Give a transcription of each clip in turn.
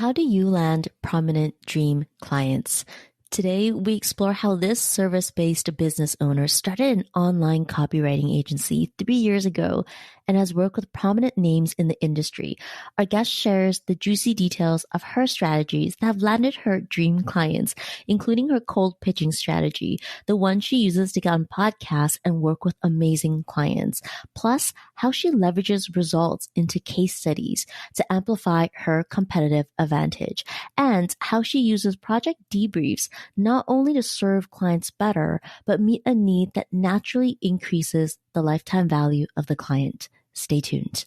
How do you land prominent dream clients? Today, we explore how this service-based business owner started an online copywriting agency 3 years ago and has worked with prominent names in the industry. Our guest shares the juicy details of her strategies that have landed her dream clients, including her cold pitching strategy, the one she uses to get on podcasts and work with amazing clients, plus how she leverages results into case studies to amplify her competitive advantage, and how she uses project debriefs not only to serve clients better, but meet a need that naturally increases the lifetime value of the client. Stay tuned.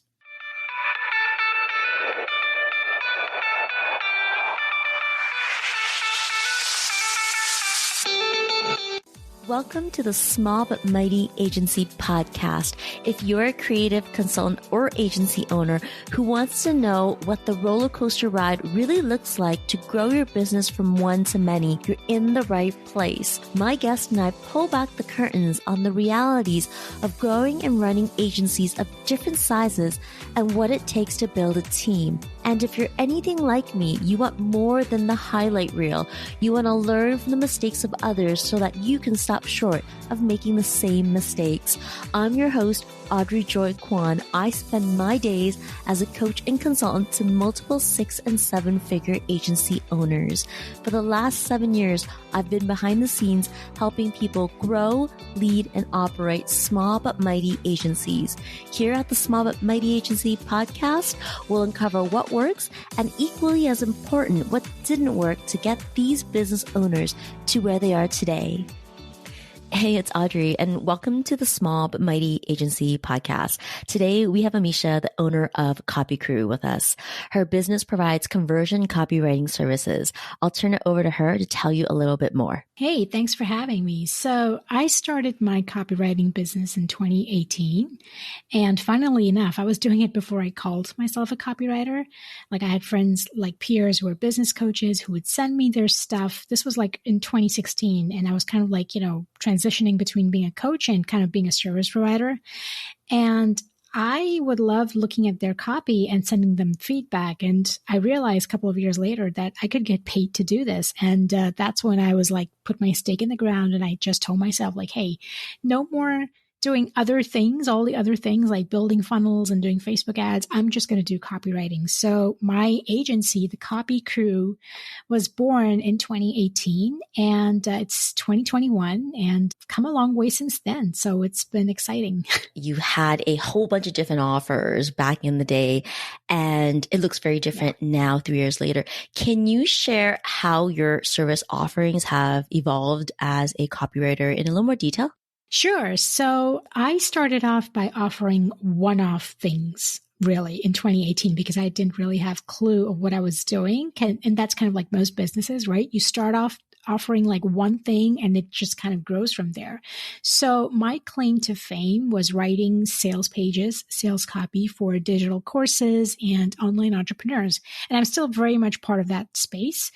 Welcome to the Small But Mighty Agency podcast. If you're a creative consultant or agency owner who wants to know what the roller coaster ride really looks like to grow your business from one to many, you're in the right place. My guest and I pull back the curtains on the realities of growing and running agencies of different sizes and what it takes to build a team. And if you're anything like me, you want more than the highlight reel. You want to learn from the mistakes of others so that you can stop short of making the same mistakes. I'm your host, Audrey Joy Kwan. I spend my days as a coach and consultant to multiple 6- and 7-figure agency owners. For the last 7 years, I've been behind the scenes helping people grow, lead, and operate small but mighty agencies. Here at the Small But Mighty Agency podcast, we'll uncover what works and, equally as important, what didn't work to get these business owners to where they are today. Hey, it's Audrey, and welcome to the Small But Mighty Agency podcast. Today, we have Amisha, the owner of Copy Crew, with us. Her business provides conversion copywriting services. I'll turn it over to her to tell you a little bit more. Hey, thanks for having me. So I started my copywriting business in 2018. And funnily enough, I was doing it before I called myself a copywriter. Like I had friends like peers who were business coaches who would send me their stuff. This was like in 2016. And I was kind of like, transitioning between being a coach and kind of being a service provider. And I would love looking at their copy and sending them feedback. And I realized a couple of years later that I could get paid to do this. And that's when I was like, put my stake in the ground. And I just told myself like, hey, no more doing other things, all the other things like building funnels and doing Facebook ads. I'm just going to do copywriting. So my agency, the Copy Crew, was born in 2018 and it's 2021 and come a long way since then. So it's been exciting. You had a whole bunch of different offers back in the day and it looks very different now, 3 years later. Can you share how your service offerings have evolved as a copywriter in a little more detail? Sure. So I started off by offering one-off things really in 2018 because I didn't really have clue of what I was doing. And that's kind of like most businesses, right? You start off offering like one thing and it just kind of grows from there. So my claim to fame was writing sales pages, sales copy for digital courses and online entrepreneurs. And I'm still very much part of that space.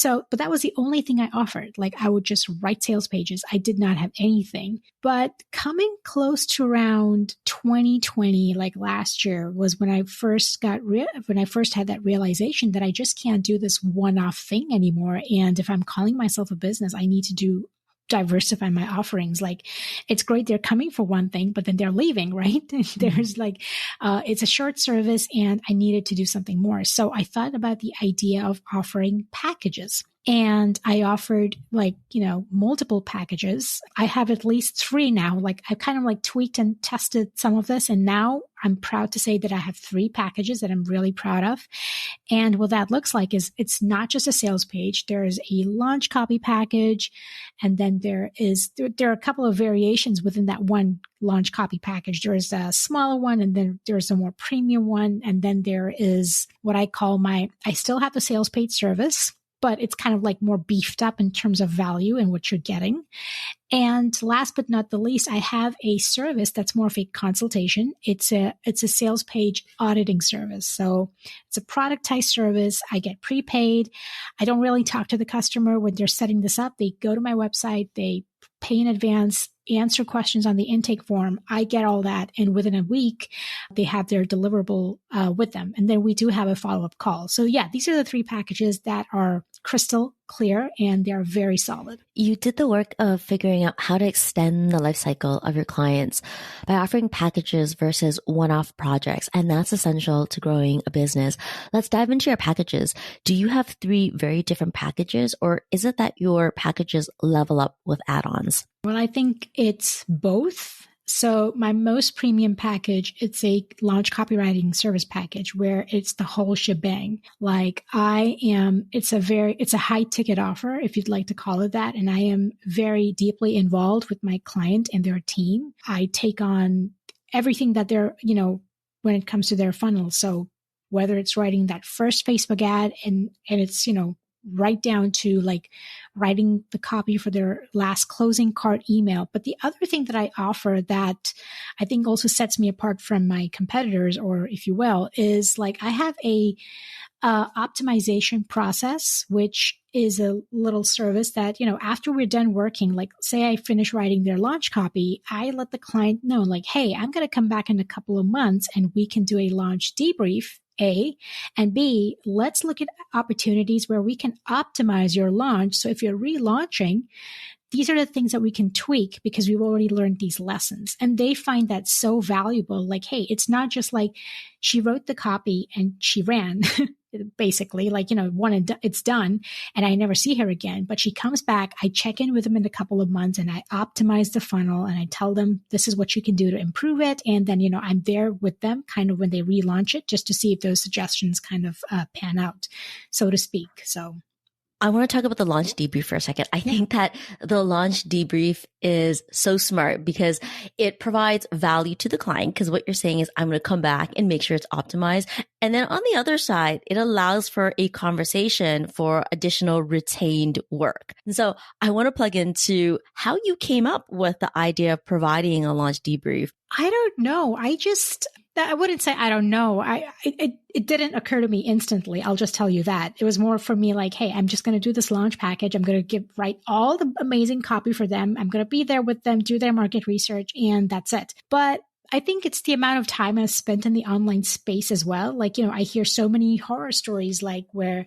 But that was the only thing I offered. Like I would just write sales pages. I did not have anything. But coming close to around 2020, like last year, was when I first had that realization that I just can't do this one-off thing anymore. And if I'm calling myself a business, I need to diversify my offerings. Like it's great they're coming for one thing, but then they're leaving, right? There's like, it's a short service and I needed to do something more. So I thought about the idea of offering packages. And I offered multiple packages. I have at least 3 now. Like I kind of like tweaked and tested some of this. And now I'm proud to say that I have 3 packages that I'm really proud of. And what that looks like is it's not just a sales page. There is a launch copy package. And then there are a couple of variations within that one launch copy package. There is a smaller one and then there's a more premium one. And then there is what I call I still have the sales page service, but it's kind of like more beefed up in terms of value and what you're getting. And last but not the least, I have a service that's more of a consultation. It's a sales page auditing service. So it's a productized service. I get prepaid. I don't really talk to the customer when they're setting this up. They go to my website, they pay in advance, answer questions on the intake form. I get all that. And within a week, they have their deliverable with them. And then we do have a follow-up call. So yeah, these are the 3 packages that are crystal clear and they're very solid. You did the work of figuring out how to extend the life cycle of your clients by offering packages versus one-off projects. And that's essential to growing a business. Let's dive into your packages. Do you have 3 very different packages, or is it that your packages level up with add-ons? Well, I think it's both. So my most premium package, it's a launch copywriting service package where it's the whole shebang. Like it's a high ticket offer, if you'd like to call it that. And I am very deeply involved with my client and their team. I take on everything that they're, when it comes to their funnel. So whether it's writing that first Facebook ad and it's, right down to like writing the copy for their last closing cart email. But the other thing that I offer that I think also sets me apart from my competitors, or if you will, is like I have a optimization process, which is a little service that, after we're done working, like say I finish writing their launch copy, I let the client know like, hey, I'm going to come back in a couple of months and we can do a launch debrief. A, and B, let's look at opportunities where we can optimize your launch. So if you're relaunching, these are the things that we can tweak because we've already learned these lessons. And they find that so valuable. Like, hey, it's not just like she wrote the copy and she ran, basically, like, it's done and I never see her again. But she comes back, I check in with them in a couple of months and I optimize the funnel and I tell them this is what you can do to improve it. And then, I'm there with them kind of when they relaunch it just to see if those suggestions kind of pan out, so to speak. So I want to talk about the launch debrief for a second. I think that the launch debrief is so smart because it provides value to the client, because what you're saying is I'm going to come back and make sure it's optimized. And then on the other side, it allows for a conversation for additional retained work. And so I want to plug into how you came up with the idea of providing a launch debrief. I don't know. I wouldn't say I don't know. It didn't occur to me instantly. I'll just tell you that. It was more for me like, hey, I'm just going to do this launch package. I'm going to write all the amazing copy for them. I'm going to be there with them, do their market research, and that's it. But I think it's the amount of time I've spent in the online space as well. Like, I hear so many horror stories like where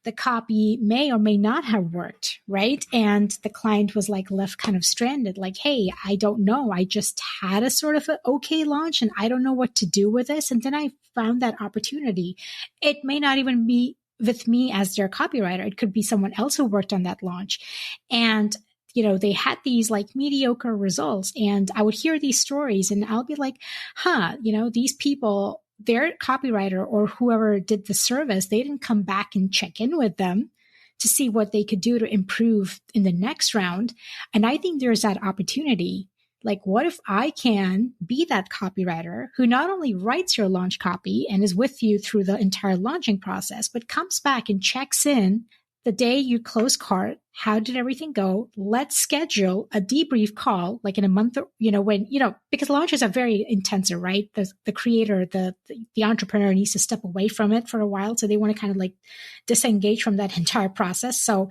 the copy may or may not have worked, right? And the client was like left kind of stranded, like, hey, I don't know. I just had a sort of an okay launch and I don't know what to do with this. And then I found that opportunity. It may not even be with me as their copywriter. It could be someone else who worked on that launch. And they had these like mediocre results, and I would hear these stories and I'll be like, these people, their copywriter or whoever did the service, they didn't come back and check in with them to see what they could do to improve in the next round. And I think there's that opportunity. Like, what if I can be that copywriter who not only writes your launch copy and is with you through the entire launching process, but comes back and checks in the day you close cart? How did everything go? Let's schedule a debrief call, like in a month, because launches are very intensive, right? The creator, the entrepreneur needs to step away from it for a while. So they want to kind of like disengage from that entire process. So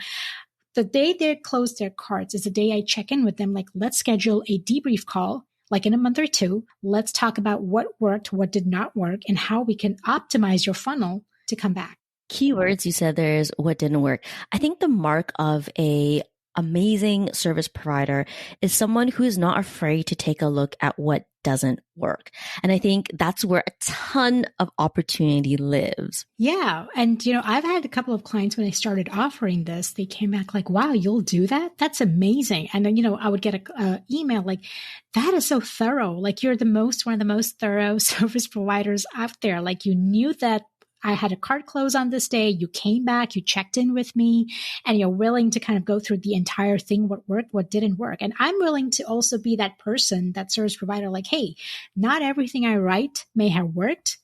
the day they close their carts is the day I check in with them. Like, let's schedule a debrief call, like in a month or two. Let's talk about what worked, what did not work, and how we can optimize your funnel to come back. Keywords you said there is what didn't work. I think the mark of a amazing service provider is someone who is not afraid to take a look at what doesn't work. And I think that's where a ton of opportunity lives. Yeah. And, I've had a couple of clients when I started offering this, they came back like, wow, you'll do that? That's amazing. And then, I would get a email like, that is so thorough. Like, you're one of the most thorough service providers out there. Like, you knew that I had a cart close on this day. You came back, you checked in with me, and you're willing to kind of go through the entire thing, what worked, what didn't work. And I'm willing to also be that person, that service provider, like, hey, not everything I write may have worked.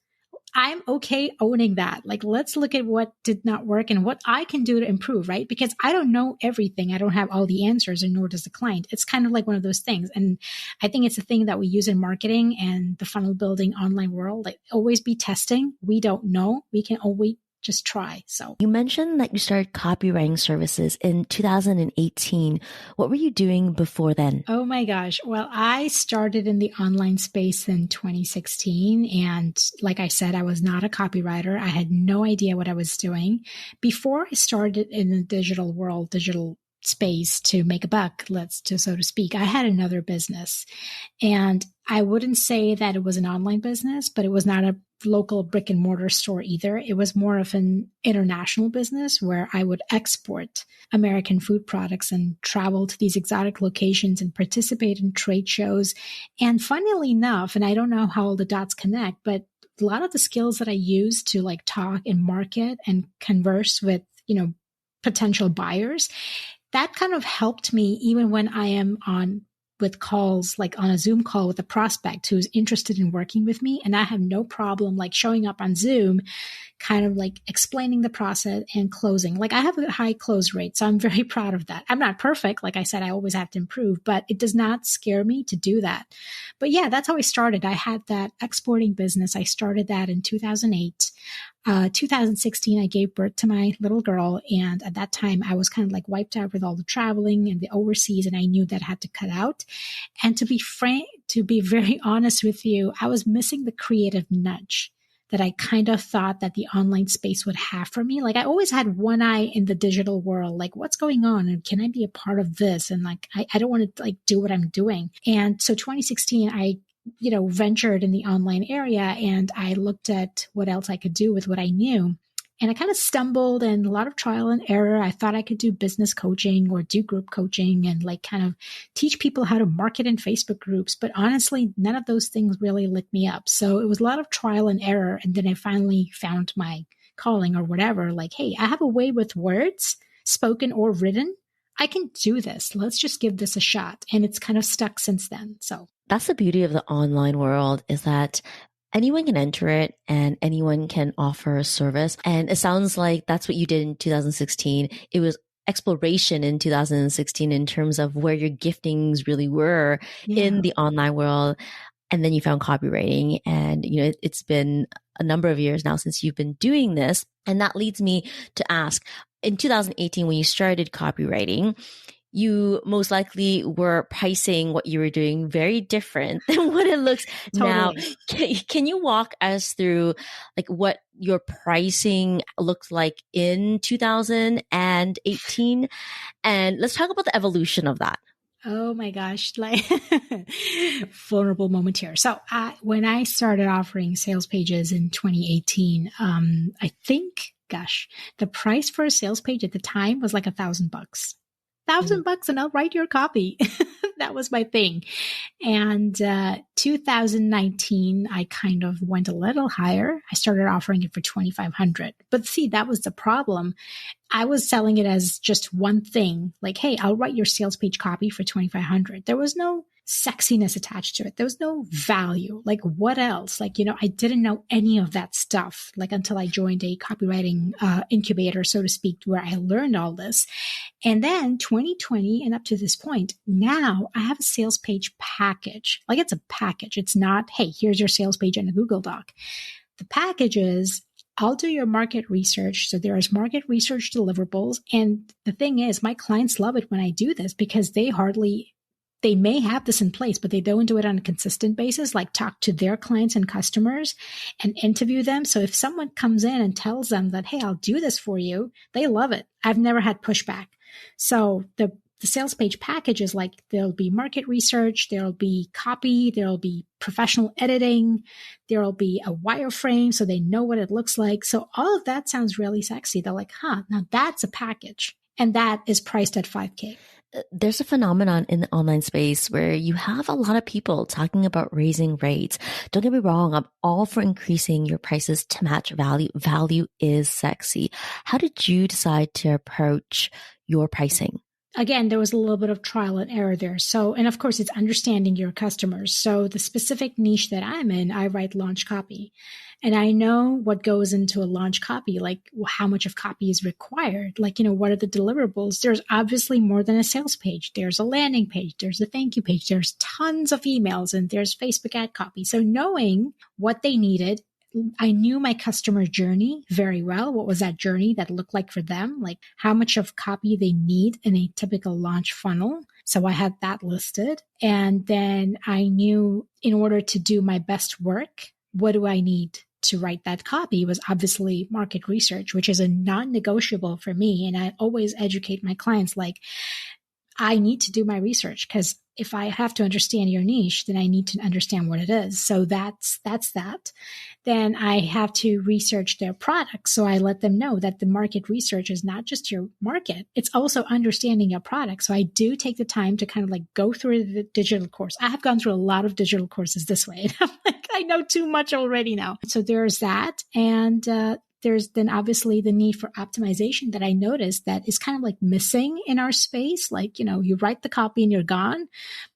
I'm okay owning that. Like, let's look at what did not work and what I can do to improve, right? Because I don't know everything. I don't have all the answers, and nor does the client. It's kind of like one of those things. And I think it's a thing that we use in marketing and the funnel building online world. Like, always be testing. We don't know. We can always just try. So you mentioned that you started copywriting services in 2018. What were you doing before then? Oh my gosh. Well, I started in the online space in 2016. And like I said, I was not a copywriter. I had no idea what I was doing. Before I started in the digital world, digital space to make a buck, so to speak, I had another business. And I wouldn't say that it was an online business, but it was not a local brick and mortar store either. It was more of an international business where I would export American food products and travel to these exotic locations and participate in trade shows. And funnily enough, and I don't know how all the dots connect, but a lot of the skills that I use to like talk and market and converse with, potential buyers, that kind of helped me even when I am on with calls, like on a Zoom call with a prospect who's interested in working with me. And I have no problem like showing up on Zoom, kind of like explaining the process and closing. Like I have a high close rate, so I'm very proud of that. I'm not perfect. Like I said, I always have to improve, but it does not scare me to do that. But yeah, that's how I started. I had that exporting business. I started that in 2008. 2016, I gave birth to my little girl. And at that time, I was kind of like wiped out with all the traveling and the overseas. And I knew that I had to cut out. And to be very honest with you, I was missing the creative nudge that I kind of thought that the online space would have for me. Like I always had one eye in the digital world, like what's going on and can I be a part of this? And like, I don't want to like do what I'm doing. And so 2016, I ventured in the online area and I looked at what else I could do with what I knew. And I kind of stumbled and a lot of trial and error. I thought I could do business coaching or do group coaching and like kind of teach people how to market in Facebook groups. But honestly, none of those things really lit me up. So it was a lot of trial and error. And then I finally found my calling or whatever, like, hey, I have a way with words, spoken or written. I can do this. Let's just give this a shot. And it's kind of stuck since then. So that's the beauty of the online world, is that anyone can enter it and anyone can offer a service. And it sounds like that's what you did in 2016. It was exploration in 2016 in terms of where your giftings really were in the online world. And then you found copywriting, and it's been a number of years now since you've been doing this. And that leads me to ask, in 2018, when you started copywriting, you most likely were pricing what you were doing very different than what it looks now. Can you walk us through like what your pricing looked like in 2018? And let's talk about the evolution of that. Oh my gosh, like vulnerable moment here. So when I started offering sales pages in 2018, I think, the price for a sales page at the time was like $1,000. $1,000 and I'll write your copy. That was my thing. And 2019, I kind of went a little higher. I started offering it for $2,500. But see, that was the problem. I was selling it as just one thing, like, hey, I'll write your sales page copy for $2,500. There was no sexiness attached to it. There was no value. Like what else? Like, I didn't know any of that stuff, like until I joined a copywriting incubator, so to speak, where I learned all this. And then 2020 and up to this point, now I have a sales page package. Like it's a package. It's not, hey, here's your sales page in a Google Doc. The package is, I'll do your market research. So there is market research deliverables. And the thing is, my clients love it when I do this because they may have this in place, but they don't do it on a consistent basis, like talk to their clients and customers and interview them. So if someone comes in and tells them that, hey, I'll do this for you, they love it. I've never had pushback. So the sales page package is like, there'll be market research, there'll be copy, there'll be professional editing, there'll be a wireframe so they know what it looks like. So all of that sounds really sexy. They're like, now that's a package. And that is priced at $5,000. There's a phenomenon in the online space where you have a lot of people talking about raising rates. Don't get me wrong. I'm all for increasing your prices to match value. Value is sexy. How did you decide to approach your pricing? Again, there was a little bit of trial and error there. So, and of course, it's understanding your customers. So the specific niche that I'm in, I write launch copy. And I know what goes into a launch copy, like how much of copy is required. Like, what are the deliverables? There's obviously more than a sales page. There's a landing page. There's a thank you page. There's tons of emails and there's Facebook ad copy. So knowing what they needed, I knew my customer journey very well. What was that journey that looked like for them? Like how much of copy they need in a typical launch funnel. So I had that listed. And then I knew in order to do my best work, what do I need to write that copy was obviously market research, which is a non-negotiable for me. And I always educate my clients like, I need to do my research because if I have to understand your niche, then I need to understand what it is. So that's that. Then I have to research their product. So I let them know that the market research is not just your market. It's also understanding your product. So I do take the time to kind of like go through the digital course. I have gone through a lot of digital courses this way. And I'm like, I know too much already now. So there's that. And, there's then obviously the need for optimization that I noticed that is kind of like missing in our space. Like, you write the copy and you're gone,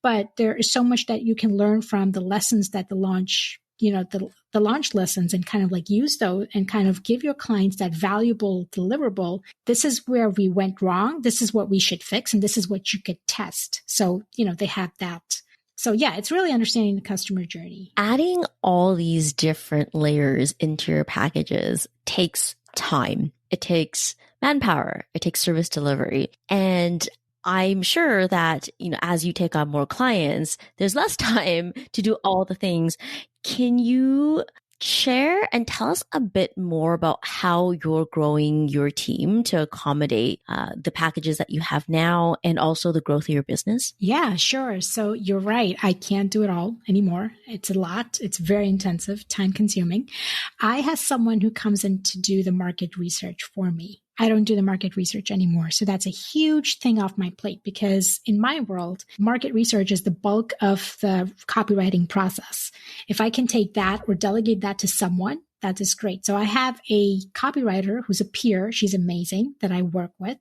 but there is so much that you can learn from the lessons that the launch, the launch lessons and kind of like use those and kind of give your clients that valuable deliverable. This is where we went wrong. This is what we should fix. And this is what you could test. So, they have that. So yeah, it's really understanding the customer journey. Adding all these different layers into your packages takes time. It takes manpower. It takes service delivery. And I'm sure that, as you take on more clients, there's less time to do all the things. Can you share and tell us a bit more about how you're growing your team to accommodate the packages that you have now and also the growth of your business? Yeah, sure. So you're right. I can't do it all anymore. It's a lot. It's very intensive, time consuming. I have someone who comes in to do the market research for me. I don't do the market research anymore. So that's a huge thing off my plate because in my world, market research is the bulk of the copywriting process. If I can take that or delegate that to someone, that is great. So I have a copywriter who's a peer. She's amazing that I work with,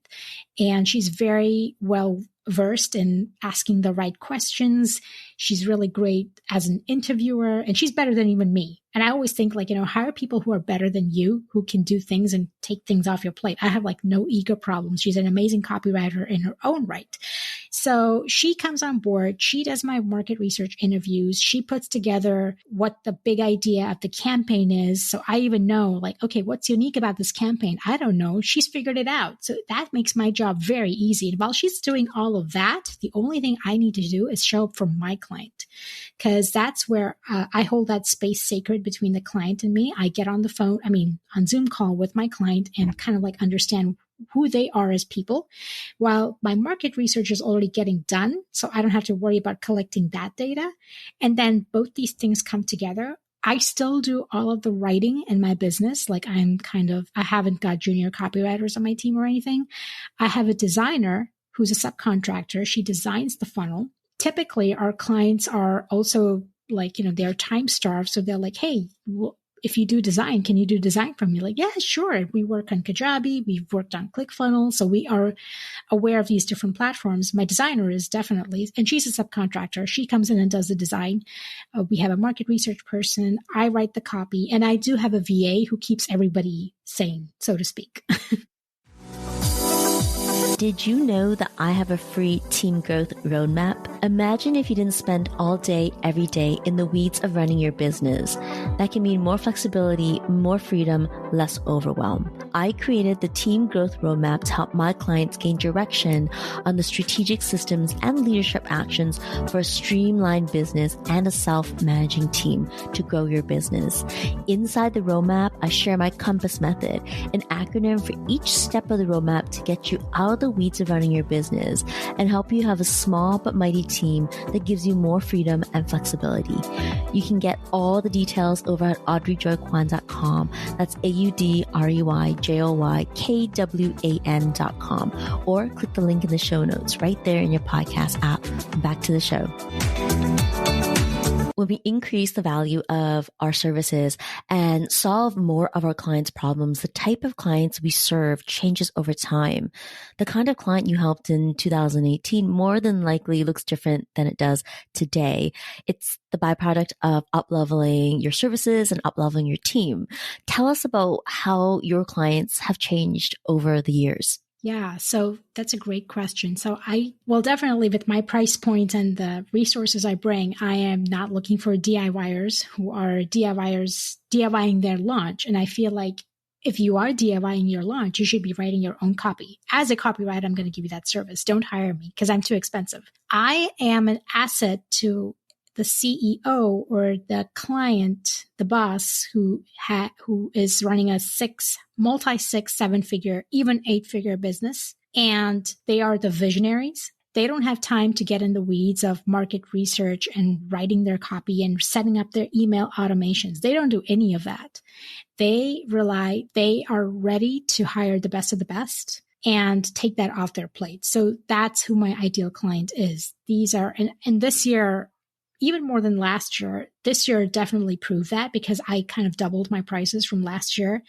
and she's very well versed in asking the right questions. She's really great as an interviewer, and she's better than even me. And I always think like, hire people who are better than you, who can do things and take things off your plate. I have like no ego problems. She's an amazing copywriter in her own right. So she comes on board. She does my market research interviews. She puts together what the big idea of the campaign is. So I even know like, okay, what's unique about this campaign? I don't know. She's figured it out. So that makes my job very easy. And while she's doing all of that, the only thing I need to do is show up for my client, because that's where I hold that space sacred between the client and me. I get on the phone, on Zoom call with my client and kind of like understand who they are as people, while my market research is already getting done. So I don't have to worry about collecting that data. And then both these things come together. I still do all of the writing in my business. Like I haven't got junior copywriters on my team or anything. I have a designer who's a subcontractor. She designs the funnel. Typically our clients are also like, they're time starved. So they're like, hey, if you do design, can you do design for me? Like, yeah, sure. We work on Kajabi. We've worked on ClickFunnels. So we are aware of these different platforms. My designer is definitely, and she's a subcontractor. She comes in and does the design. We have a market research person. I write the copy, and I do have a VA who keeps everybody sane, so to speak. Did you know that I have a free team growth roadmap? Imagine if you didn't spend all day, every day in the weeds of running your business. That can mean more flexibility, more freedom, less overwhelm. I created the team growth roadmap to help my clients gain direction on the strategic systems and leadership actions for a streamlined business and a self-managing team to grow your business. Inside the roadmap, I share my compass method, an acronym for each step of the roadmap to get you out of the weeds of running your business and help you have a small but mighty team that gives you more freedom and flexibility. You can get all the details over at audreyjoykwan.com. That's AudreyJoykwan.com, or click the link in the show notes right there in your podcast app. Back to the show. When we increase the value of our services and solve more of our clients' problems, the type of clients we serve changes over time. The kind of client you helped in 2018 more than likely looks different than it does today. It's the byproduct of up-leveling your services and up-leveling your team. Tell us about how your clients have changed over the years. Yeah, so that's a great question. So well, definitely with my price point and the resources I bring, I am not looking for DIYers who are DIYing their launch. And I feel like if you are DIYing your launch, you should be writing your own copy. As a copywriter, I'm going to give you that service. Don't hire me because I'm too expensive. I am an asset to the CEO or the client, the boss who is running a multi 6, 7-figure, even 8-figure business. And they are the visionaries. They don't have time to get in the weeds of market research and writing their copy and setting up their email automations. They don't do any of that. They are ready to hire the best of the best and take that off their plate. So that's who my ideal client is. And this year, even more than last year, this year definitely proved that because I kind of doubled my prices from last year.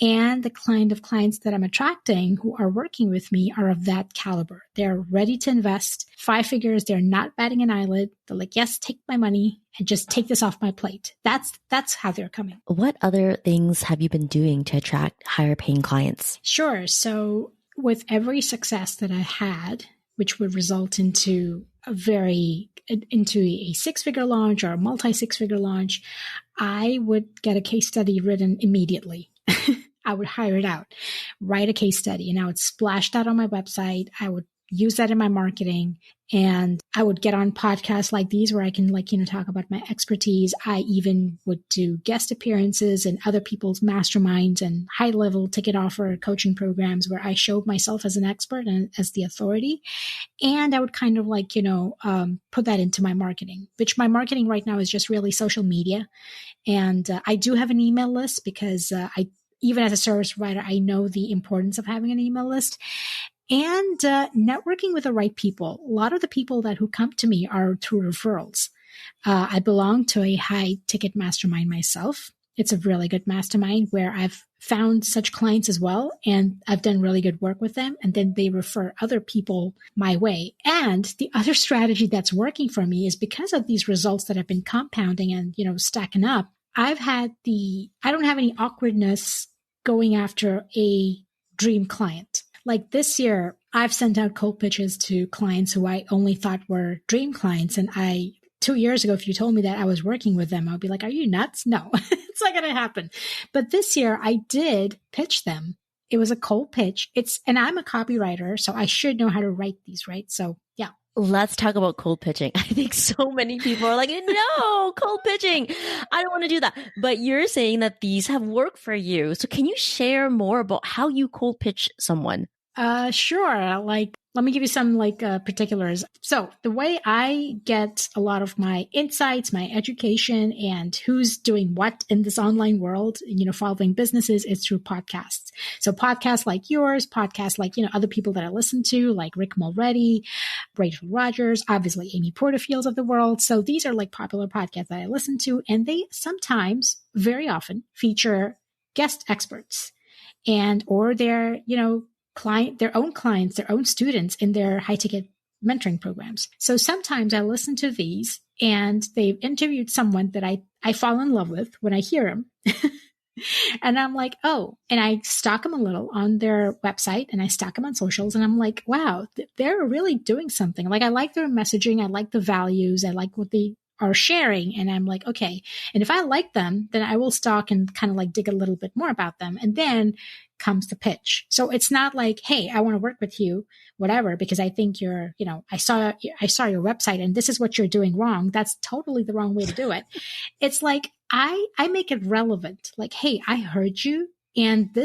And the kind of clients that I'm attracting who are working with me are of that caliber. They're ready to invest 5 figures. They're not batting an eyelid. They're like, yes, take my money and just take this off my plate. That's how they're coming. What other things have you been doing to attract higher paying clients? Sure. So with every success that I had, which would result into a 6-figure launch or a multi 6-figure launch, I would get a case study written immediately. I would hire it out, write a case study, and I would splash that on my website. I would use that in my marketing, and I would get on podcasts like these where I can talk about my expertise. I even would do guest appearances in other people's masterminds and high level ticket offer coaching programs where I showed myself as an expert and as the authority. And I would kind of put that into my marketing, which my marketing right now is just really social media. And I do have an email list because even as a service provider, I know the importance of having an email list. And networking with the right people. A lot of the people who come to me are through referrals. I belong to a high ticket mastermind myself. It's a really good mastermind where I've found such clients as well. And I've done really good work with them. And then they refer other people my way. And the other strategy that's working for me is because of these results that have been compounding and, stacking up. I don't have any awkwardness going after a dream client. Like this year, I've sent out cold pitches to clients who I only thought were dream clients. And 2 years ago, if you told me that I was working with them, I would be like, are you nuts? No, it's not going to happen. But this year I did pitch them. It was a cold pitch. And I'm a copywriter, so I should know how to write these, right? So yeah. Let's talk about cold pitching. I think so many people are like, no, cold pitching. I don't want to do that. But you're saying that these have worked for you. So can you share more about how you cold pitch someone? Sure. Let me give you some particulars. So the way I get a lot of my insights, my education, and who's doing what in this online world, following businesses is through podcasts. So podcasts like yours, podcasts like, other people that I listen to, like Rick Mulready, Rachel Rogers, obviously Amy Porterfield of the world. So these are popular podcasts that I listen to, and they sometimes, very often, feature guest experts or their, their own clients, their own students in their high ticket mentoring programs. So sometimes I listen to these and they've interviewed someone that I fall in love with when I hear him. And I'm like, oh, and I stalk them a little on their website and I stalk them on socials. And I'm like, wow, they're really doing something. I like their messaging. I like the values. I like what they are sharing. And I'm like, okay. And if I like them, then I will stalk and kind of dig a little bit more about them. And then comes the pitch. So it's not like, hey, I want to work with you, whatever, because I think you're, I saw your website and this is what you're doing wrong. That's totally the wrong way to do it. It's like, I make it relevant. Like, hey, I heard you. And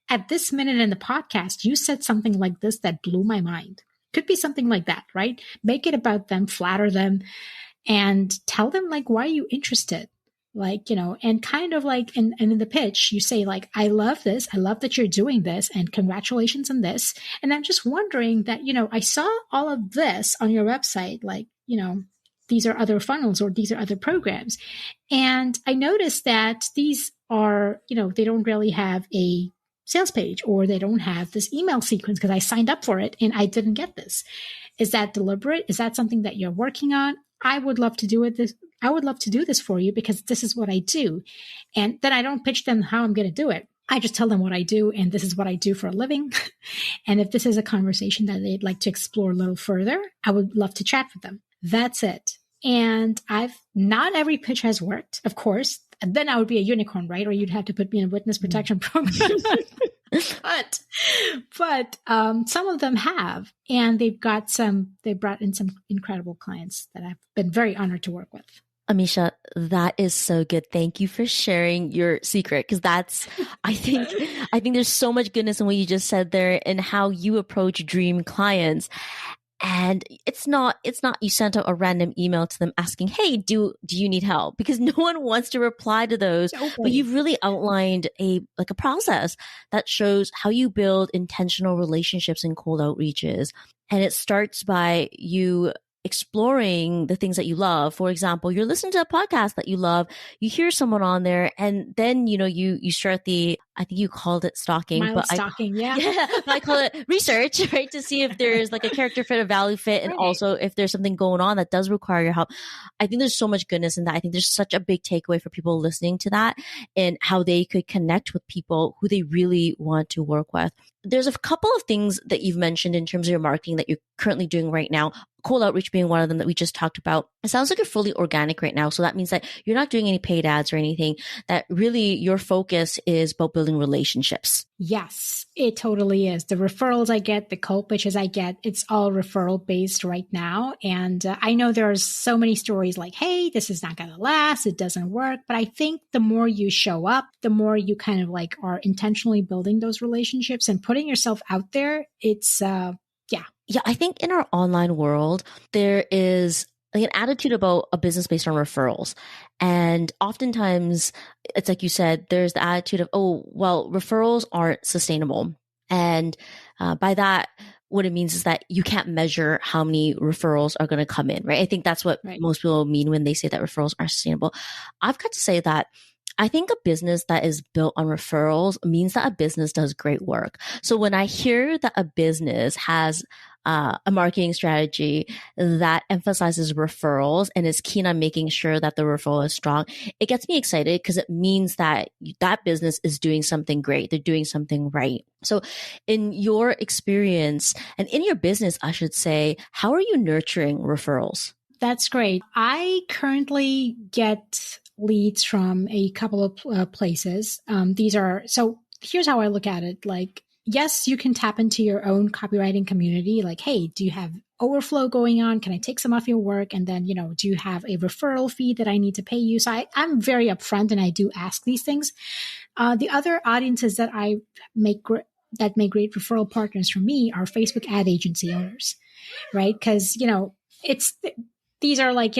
at this minute in the podcast, you said something like this that blew my mind. Could be something like that, right? Make it about them, flatter them, and tell them why are you interested? And kind of and in the pitch, you say I love this. I love that you're doing this and congratulations on this. And I'm just wondering that, I saw all of this on your website, these are other funnels or these are other programs. And I noticed that these are, they don't really have a sales page or they don't have this email sequence because I signed up for it and I didn't get this. Is that deliberate? Is that something that you're working on? I would love to do it. I would love to do this for you because this is what I do. And then I don't pitch them how I'm going to do it. I just tell them what I do, and this is what I do for a living. And if this is a conversation that they'd like to explore a little further, I would love to chat with them. That's it. And not every pitch has worked, of course. And then I would be a unicorn, right? Or you'd have to put me in a witness protection program. but some of them have, and they brought in some incredible clients that I've been very honored to work with. Amisha, that is so good. Thank you for sharing your secret, because I think there's so much goodness in what you just said there and how you approach dream clients. And it's not you sent out a random email to them asking, hey, do you need help? Because no one wants to reply to those. Okay. But you've really outlined a process that shows how you build intentional relationships in cold outreaches. And it starts by you exploring the things that you love. For example, you're listening to a podcast that you love, you hear someone on there, and then, you start I think you called it stalking, stalking, yeah. But I call it research, right? To see if there's like a character fit, a value fit, and also if there's something going on that does require your help. I think there's so much goodness in that. I think there's such a big takeaway for people listening to that and how they could connect with people who they really want to work with. There's a couple of things that you've mentioned in terms of your marketing that you're currently doing right now. Cold outreach being one of them that we just talked about. It sounds like you're fully organic right now. So that means that you're not doing any paid ads or anything, that really your focus is about building relationships. Yes, it totally is. The referrals I get, the cold pitches I get, it's all referral based right now. And I know there's so many stories like, hey, this is not going to last. It doesn't work. But I think the more you show up, the more you kind of like are intentionally building those relationships and putting yourself out there. It's, Yeah, I think in our online world, there is like an attitude about a business based on referrals. And oftentimes, it's like you said, there's the attitude of, oh, well, referrals aren't sustainable. And by that, what it means is that you can't measure how many referrals are going to come in, right? I think that's what most people mean when they say that referrals are sustainable. I've got to say that I think a business that is built on referrals means that a business does great work. So when I hear that a business has a marketing strategy that emphasizes referrals and is keen on making sure that the referral is strong, it gets me excited because it means that that business is doing something great. They're doing something right. So in your experience and in your business, I should say, how are you nurturing referrals? That's great. I currently get leads from a couple of places. So here's how I look at it. Like, yes, you can tap into your own copywriting community. Like, hey, do you have overflow going on? Can I take some off your work? And then, do you have a referral fee that I need to pay you? So I'm very upfront and I do ask these things. The other audiences that I make that make great referral partners for me are Facebook ad agency owners, right? Because, these are like,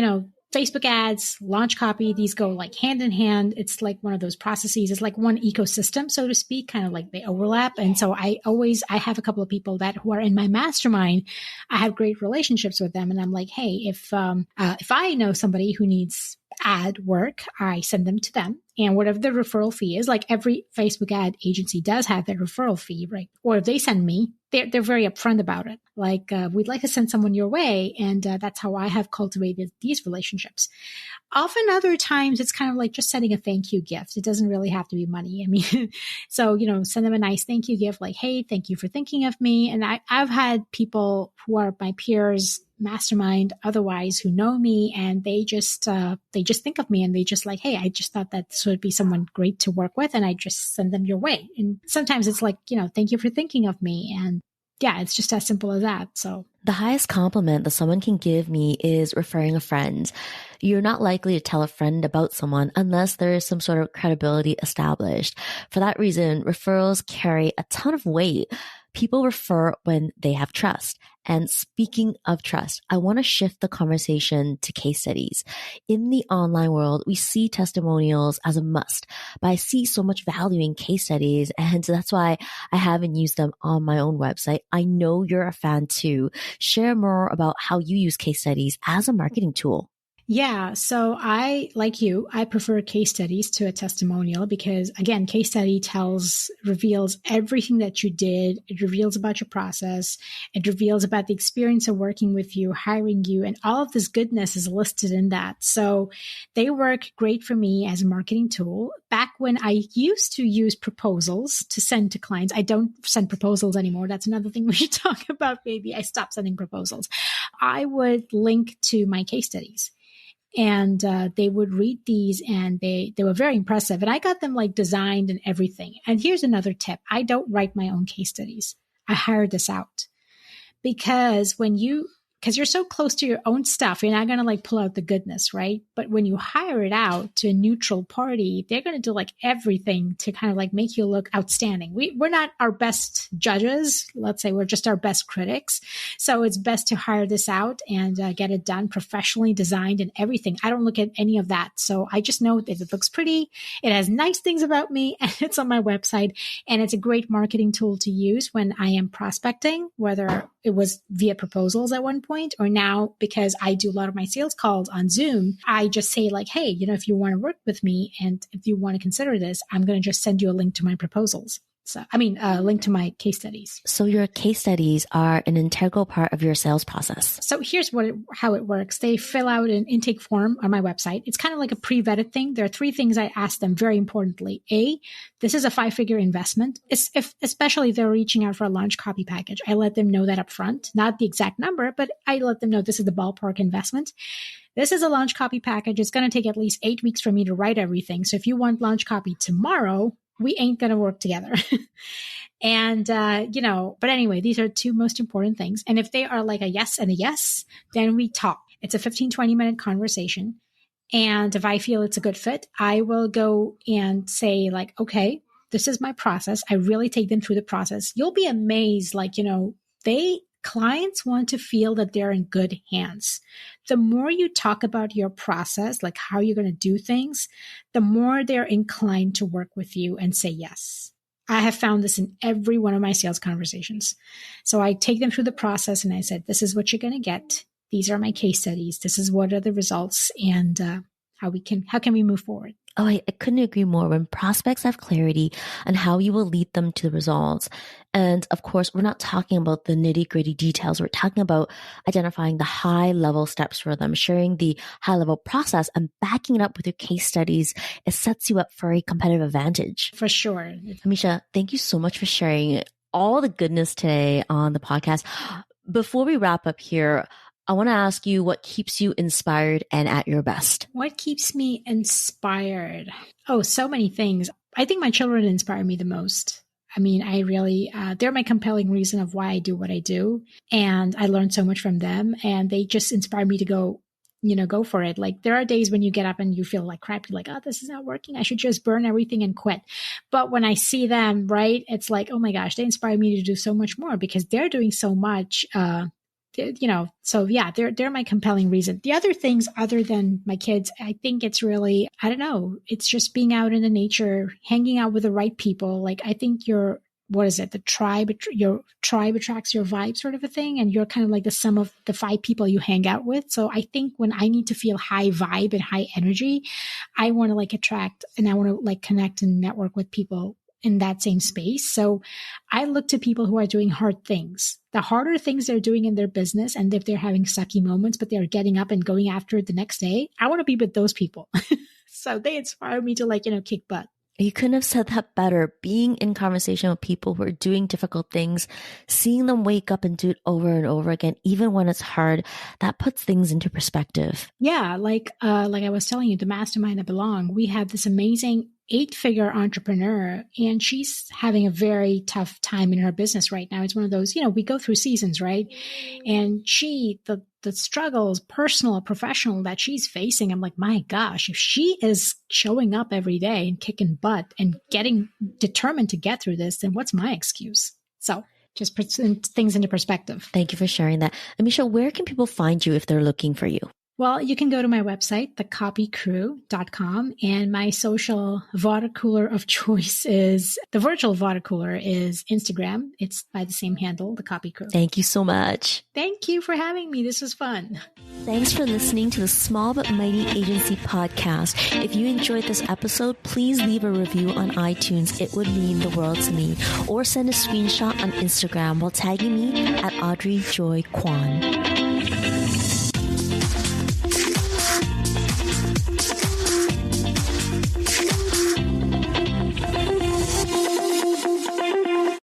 Facebook ads, launch copy, these go like hand in hand. It's like one of those processes. It's like one ecosystem, so to speak, kind of like they overlap. And so I have a couple of people who are in my mastermind. I have great relationships with them. And I'm like, hey, if I know somebody who needs ad work, I send them to them. And whatever the referral fee is, like every Facebook ad agency does have their referral fee, right? Or if they send me, they're very upfront about it. Like, we'd like to send someone your way. And that's how I have cultivated these relationships. Often other times it's kind of like just sending a thank you gift. It doesn't really have to be money. I mean, so, send them a nice thank you gift like, hey, thank you for thinking of me. And I've had people who are my peers, mastermind otherwise, who know me, and they just think of me and they just like, hey, I just thought that this would be someone great to work with, and I just send them your way. And sometimes it's like, thank you for thinking of me. And yeah, it's just as simple as that. So the highest compliment that someone can give me is referring a friend. You're not likely to tell a friend about someone unless there is some sort of credibility established. For that reason, referrals carry a ton of weight. People refer when they have trust. And speaking of trust, I want to shift the conversation to case studies. In the online world, we see testimonials as a must, but I see so much value in case studies, and that's why I haven't used them on my own website. I know you're a fan too. Share more about how you use case studies as a marketing tool. Yeah. So like you, I prefer case studies to a testimonial because again, case study reveals everything that you did. It reveals about your process. It reveals about the experience of working with you, hiring you, and all of this goodness is listed in that. So they work great for me as a marketing tool. Back when I used to use proposals to send to clients, I don't send proposals anymore. That's another thing we should talk about. Maybe I stopped sending proposals. I would link to my case studies. And they would read these and they were very impressive. And I got them like designed and everything. And here's another tip. I don't write my own case studies. I hire this out because because you're so close to your own stuff, you're not going to like pull out the goodness, right? But when you hire it out to a neutral party, they're going to do like everything to kind of like make you look outstanding. We're not our best judges. Let's say we're just our best critics. So it's best to hire this out and get it done professionally designed and everything. I don't look at any of that. So I just know that it looks pretty. It has nice things about me and it's on my website. And it's a great marketing tool to use when I am prospecting, whether it was via proposals at one point or now because I do a lot of my sales calls on Zoom. I just say like, hey, if you want to work with me and if you want to consider this, I'm going to just send you a link to my proposals. So, a link to my case studies. So your case studies are an integral part of your sales process. So here's how it works. They fill out an intake form on my website. It's kind of like a pre-vetted thing. There are 3 things I ask them very importantly. A, this is a 5-figure investment. Especially if they're reaching out for a launch copy package. I let them know that up front, not the exact number, but I let them know this is the ballpark investment. This is a launch copy package. It's going to take at least 8 weeks for me to write everything. So if you want launch copy tomorrow, we ain't going to work together. And, but anyway, these are 2 most important things. And if they are like a yes and a yes, then we talk. It's a 15-20 minute conversation. And if I feel it's a good fit, I will go and say like, okay, this is my process. I really take them through the process. You'll be amazed. Like, clients want to feel that they're in good hands. The more you talk about your process, like how you're going to do things, the more they're inclined to work with you and say yes. I have found this in every one of my sales conversations. So I take them through the process and I said, this is what you're going to get. These are my case studies. This is what are the results and how can we move forward? Oh, I couldn't agree more. When prospects have clarity on how you will lead them to the results. And of course, we're not talking about the nitty gritty details. We're talking about identifying the high level steps for them, sharing the high level process and backing it up with your case studies. It sets you up for a competitive advantage. For sure. Amisha, thank you so much for sharing all the goodness today on the podcast. Before we wrap up here, I want to ask you what keeps you inspired and at your best. What keeps me inspired? Oh, so many things. I think my children inspire me the most. I really, they're my compelling reason of why I do what I do. And I learned so much from them and they just inspire me to go for it. Like there are days when you get up and you feel like crap. You're like, oh, this is not working. I should just burn everything and quit. But when I see them, right, it's like, oh my gosh, they inspire me to do so much more because they're doing so much, so yeah, they're my compelling reason. The other things other than my kids, I think it's really, I don't know, it's just being out in the nature, hanging out with the right people. Like I think your tribe attracts your vibe sort of a thing. And you're kind of like the sum of the 5 people you hang out with. So I think when I need to feel high vibe and high energy, I want to like attract and I want to like connect and network with people in that same space. So I look to people who are doing hard things, the harder things they're doing in their business. And if they're having sucky moments, but they're getting up and going after it the next day, I want to be with those people. So they inspire me to kick butt. You couldn't have said that better. Being in conversation with people who are doing difficult things, seeing them wake up and do it over and over again, even when it's hard, that puts things into perspective. Yeah. Like I was telling you, the mastermind I belong, we have this amazing 8-figure entrepreneur and she's having a very tough time in her business right now. It's one of those, we go through seasons, right? And the struggles, personal, professional that she's facing, I'm like, my gosh, if she is showing up every day and kicking butt and getting determined to get through this, then what's my excuse? So just put things into perspective. Thank you for sharing that. Amisha, where can people find you if they're looking for you? Well, you can go to my website, thecopycrew.com, and my social water cooler of choice is, the virtual water cooler is Instagram. It's by the same handle, The Copy Crew. Thank you so much. Thank you for having me. This was fun. Thanks for listening to the Small But Mighty Agency podcast. If you enjoyed this episode, please leave a review on iTunes. It would mean the world to me. Or send a screenshot on Instagram while tagging me at Audrey Joy Kwan.